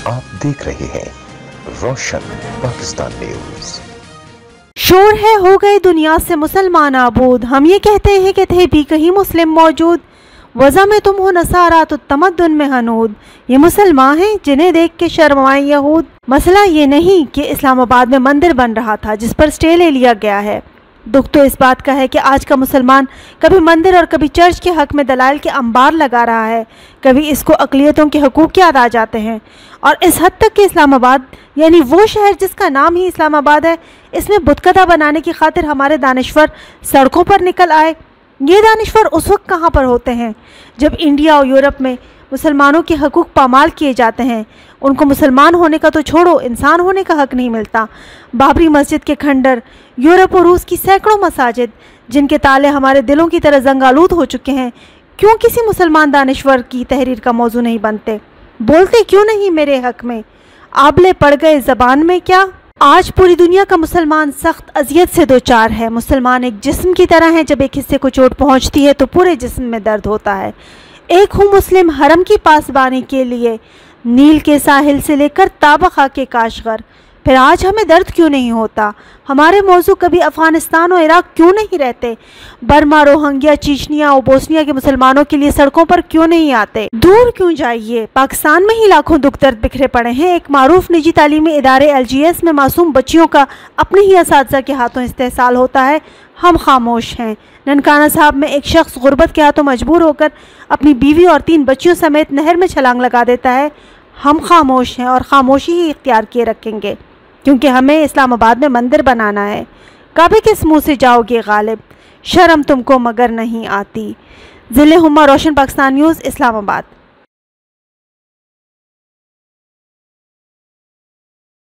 आप देख रहे हैं रोशन पाकिस्तान न्यूज। शोर है हो गए दुनिया से मुसलमान आबूद, हम ये कहते हैं कि थे भी कहीं मुस्लिम मौजूद, वज़ा में तुम हो नसारा तो तमद्दुन में हनूद, ये मुसलमान हैं जिन्हें देख के शर्माएं यहूद। मसला ये नहीं कि इस्लामाबाद में मंदिर बन रहा था जिस पर स्टे ले लिया गया है, दुख तो इस बात का है कि आज का मुसलमान कभी मंदिर और कभी चर्च के हक में दलाइल के अंबार लगा रहा है, कभी इसको अक़लियतों के हकूक़ याद आ जाते हैं। और इस हद तक कि इस्लामाबाद यानी वो शहर जिसका नाम ही इस्लामाबाद है, इसमें बुतकदा बनाने की खातिर हमारे दानिश्वर सड़कों पर निकल आए। ये दानिश्वर उस वक्त कहाँ पर होते हैं जब इंडिया और यूरोप में मुसलमानों के हकूक़ पामाल किए जाते हैं। उनको मुसलमान होने का तो छोड़ो, इंसान होने का हक नहीं मिलता। बाबरी मस्जिद के खंडर, यूरोप और रूस की सैकड़ों मसाजिद जिनके ताले हमारे दिलों की तरह जंगालूद हो चुके हैं, क्यों किसी मुसलमान दानिश्वर की तहरीर का मौजू नहीं बनते? बोलते क्यों नहीं मेरे हक में? आबले पड़ गए ज़बान में क्या? आज पूरी दुनिया का मुसलमान सख्त अजियत से दो चार है। मुसलमान एक जिस्म की तरह है, जब एक हिस्से को चोट पहुंचती है तो पूरे जिस्म में दर्द होता है। एक हूँ मुस्लिम हरम की पासबानी के लिए, नील के साहिल से लेकर ताबखा के काशगर, फिर आज हमें दर्द क्यों नहीं होता? हमारे मौजू कभी अफ़गानिस्तान और इराक़ क्यों नहीं रहते? बर्मा, रोहिंग्या, चीचनिया और बोस्निया के मुसलमानों के लिए सड़कों पर क्यों नहीं आते? दूर क्यों जाइए, पाकिस्तान में ही लाखों दुख दर्द बिखरे पड़े हैं। एक मारूफ निजी तालीमी इदारे LGS में मासूम बच्चियों का अपने ही असातिज़ा के हाथों इस्तेहसाल होता है, हम खामोश हैं। ननकाना साहब में एक शख्स गुर्बत के हाथों मजबूर होकर अपनी बीवी और 3 बच्चियों समेत नहर में छलांग लगा देता है, हम खामोश हैं और खामोशी ही इख्तियार किए रखेंगे, क्योंकि हमें इस्लामाबाद में मंदिर बनाना है। काबे किस मुँह से जाओगे गालिब, शर्म तुमको मगर नहीं आती। ज़िले हुम्मा, रोशन पाकिस्तान न्यूज़, इस्लामाबाद।